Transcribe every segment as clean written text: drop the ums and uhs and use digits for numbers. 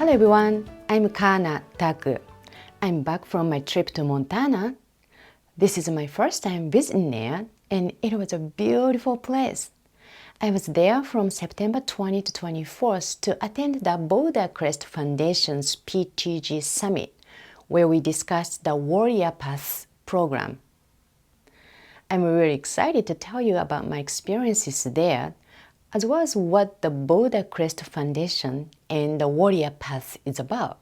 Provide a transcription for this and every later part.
Hello everyone, I'm Kana Taku. I'm back from my trip to Montana. This is my first time visiting there, and it was a beautiful place. I was there from September 20 to 24th to attend the Boulder Crest Foundation's PTG Summit, where we discussed the Warrior Path program. I'm really excited to tell you about my experiences there, as well as what the Boulder Crest Foundation and the Warrior Path is about.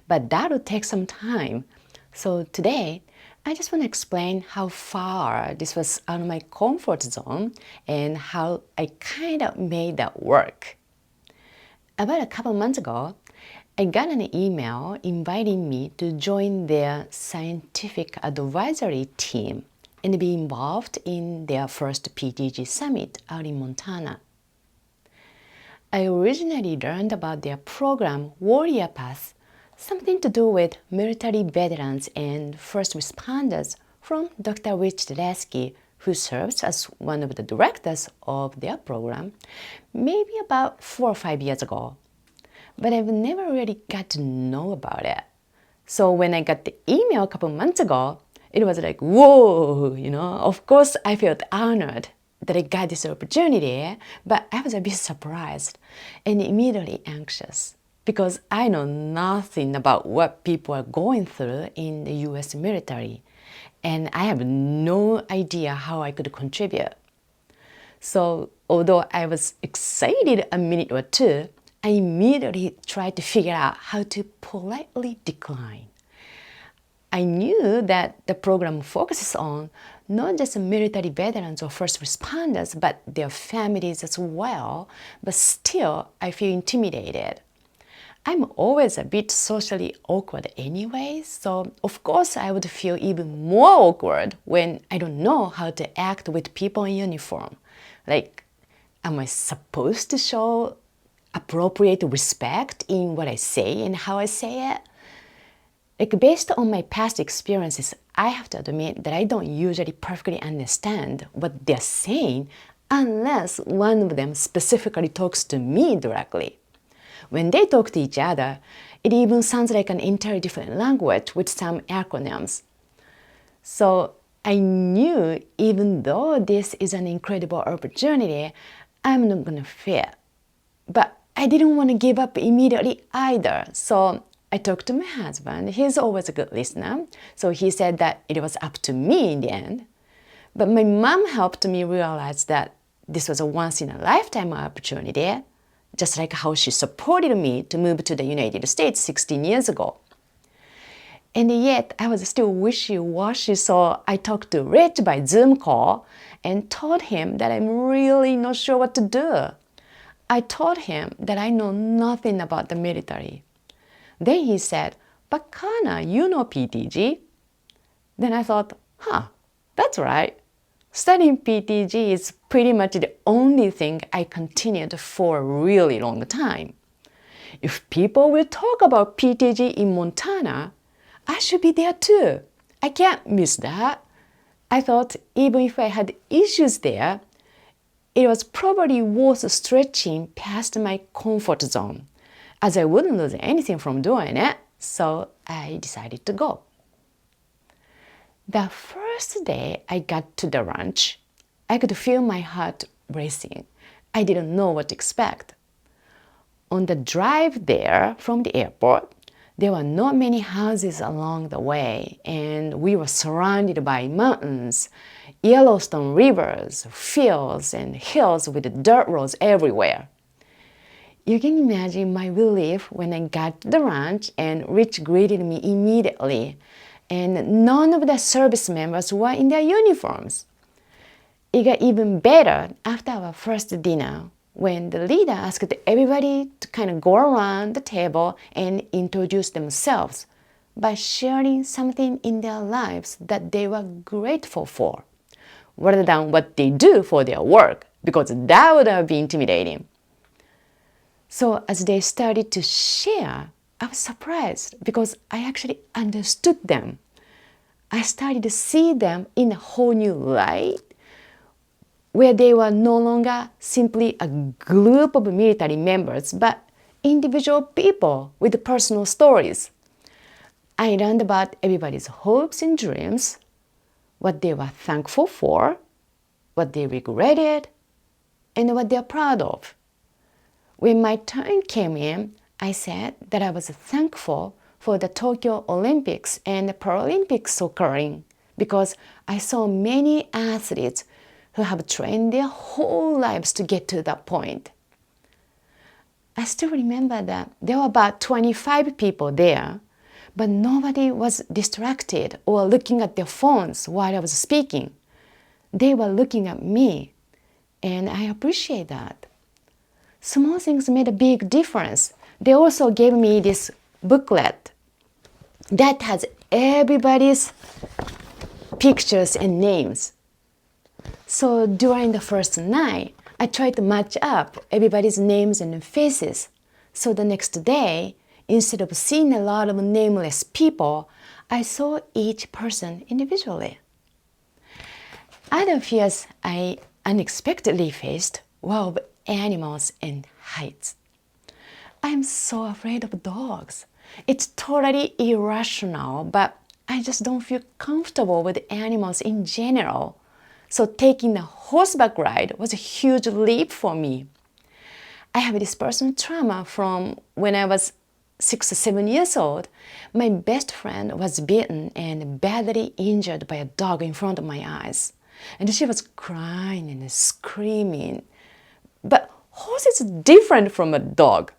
But that'll take some time. So today, I just want to explain how far this was out of my comfort zone and how I kind of made that work. About a couple months ago, I got an email inviting me to join their scientific advisory team and be involved in their first PTG Summit out in Montana. I originally learned about their program Warrior Path, something to do with military veterans and first responders, from Dr. Rich Dresky, who serves as one of the directors of their program, maybe about 4 or 5 years ago. But I've never really got to know about it. So when I got the email a couple months ago, it was like, whoa, of course I felt honored that I got this opportunity, but I was a bit surprised and immediately anxious because I know nothing about what people are going through in the US military, and I have no idea how I could contribute. So although I was excited a minute or two, I immediately tried to figure out how to politely decline. I knew that the program focuses on not just military veterans or first responders, but their families as well, but still I feel intimidated. I'm always a bit socially awkward anyway, so of course I would feel even more awkward when I don't know how to act with people in uniform. Like, am I supposed to show appropriate respect in what I say and how I say it? Like, based on my past experiences, I have to admit that I don't usually perfectly understand what they're saying unless one of them specifically talks to me directly. When they talk to each other, it even sounds like an entirely different language with some acronyms. So I knew even though this is an incredible opportunity, I'm not going to fit. But I didn't want to give up immediately either. So I talked to my husband. He's always a good listener. So he said that it was up to me in the end. But my mom helped me realize that this was a once-in-a-lifetime opportunity, just like how she supported me to move to the United States 16 years ago. And yet, I was still wishy-washy, so I talked to Rich by Zoom call and told him that I'm really not sure what to do. I told him that I know nothing about the military. Then he said, "But Kana, you know PTG." Then I thought, that's right. Studying PTG is pretty much the only thing I continued for a really long time. If people will talk about PTG in Montana, I should be there too. I can't miss that. I thought even if I had issues there, it was probably worth stretching past my comfort zone, as I wouldn't lose anything from doing it, so I decided to go. The first day I got to the ranch, I could feel my heart racing. I didn't know what to expect. On the drive there from the airport, there were not many houses along the way, and we were surrounded by mountains, Yellowstone rivers, fields, and hills with dirt roads everywhere. You can imagine my relief when I got to the ranch and Rich greeted me immediately, and none of the service members were in their uniforms. It got even better after our first dinner, when the leader asked everybody to kind of go around the table and introduce themselves by sharing something in their lives that they were grateful for, rather than what they do for their work, because that would have been intimidating. So as they started to share, I was surprised because I actually understood them. I started to see them in a whole new light, where they were no longer simply a group of military members, but individual people with personal stories. I learned about everybody's hopes and dreams, what they were thankful for, what they regretted, and what they are proud of. When my turn came in, I said that I was thankful for the Tokyo Olympics and the Paralympics occurring because I saw many athletes who have trained their whole lives to get to that point. I still remember that there were about 25 people there, but nobody was distracted or looking at their phones while I was speaking. They were looking at me, and I appreciate that. Small things made a big difference. They also gave me this booklet that has everybody's pictures and names. So during the first night, I tried to match up everybody's names and faces. So the next day, instead of seeing a lot of nameless people, I saw each person individually. Other fears I unexpectedly faced were of animals and heights. I'm so afraid of dogs. It's totally irrational, but I just don't feel comfortable with animals in general. So taking a horseback ride was a huge leap for me. I have this personal trauma from when I was 6 or 7 years old. My best friend was bitten and badly injured by a dog in front of my eyes. And she was crying and screaming. But horse is different from a dog.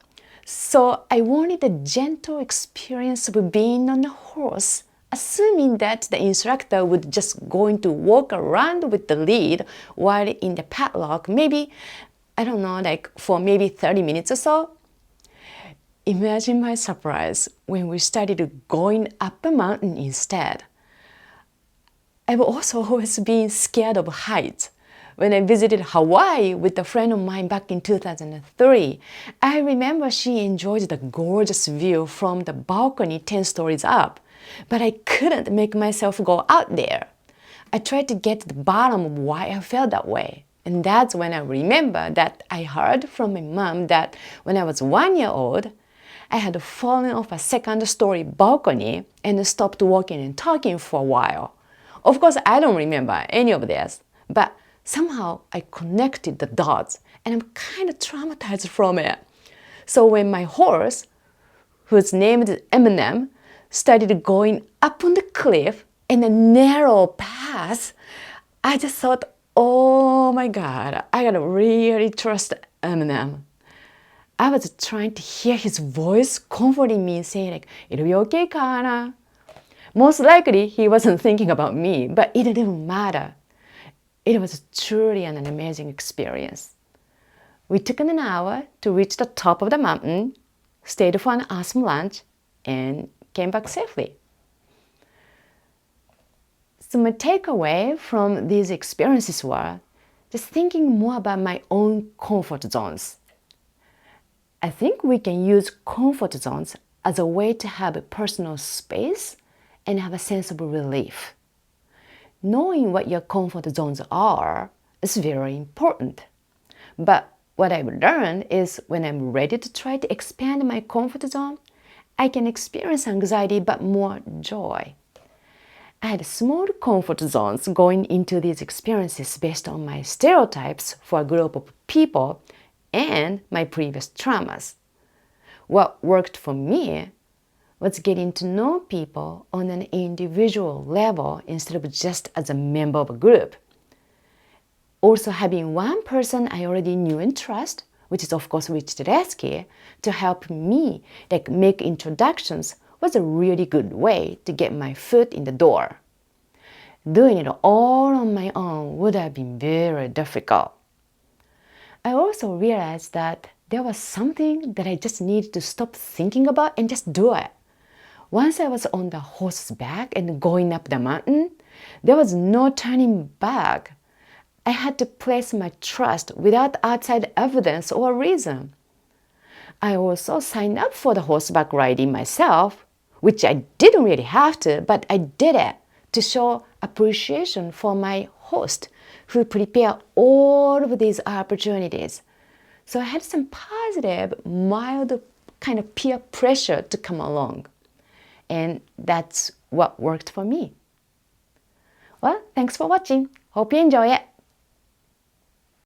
So I wanted a gentle experience of being on a horse, assuming that the instructor would just going to walk around with the lead while in the paddock, maybe, I don't know, like for maybe 30 minutes or so. Imagine my surprise when we started going up a mountain instead. I've also always been scared of heights. When I visited Hawaii with a friend of mine back in 2003, I remember she enjoyed the gorgeous view from the balcony 10 stories up, but I couldn't make myself go out there. I tried to get to the bottom of why I felt that way. And that's when I remember that I heard from my mom that when I was 1 year old, I had fallen off a second story balcony and stopped walking and talking for a while. Of course, I don't remember any of this, but somehow I connected the dots and I'm kind of traumatized from it. So when my horse, whose name is Eminem, started going up on the cliff in a narrow path, I just thought, oh my God, I gotta really trust Eminem. I was trying to hear his voice comforting me, saying like, it'll be okay, Kana. Most likely he wasn't thinking about me, but it didn't matter. It was truly an amazing experience. We took an hour to reach the top of the mountain, stayed for an awesome lunch, and came back safely. So my takeaway from these experiences were just thinking more about my own comfort zones. I think we can use comfort zones as a way to have a personal space and have a sense of relief. Knowing what your comfort zones are is very important. But what I've learned is when I'm ready to try to expand my comfort zone, I can experience anxiety but more joy. I had small comfort zones going into these experiences based on my stereotypes for a group of people and my previous traumas. What worked for me was getting to know people on an individual level instead of just as a member of a group. Also having one person I already knew and trust, which is of course Rich Tedeschi, to help me make introductions was a really good way to get my foot in the door. Doing it all on my own would have been very difficult. I also realized that there was something that I just needed to stop thinking about and just do it. Once I was on the horse's back and going up the mountain, there was no turning back. I had to place my trust without outside evidence or reason. I also signed up for the horseback riding myself, which I didn't really have to, but I did it to show appreciation for my host who prepared all of these opportunities. So I had some positive, mild kind of peer pressure to come along. And that's what worked for me. Well, thanks for watching. Hope you enjoy it.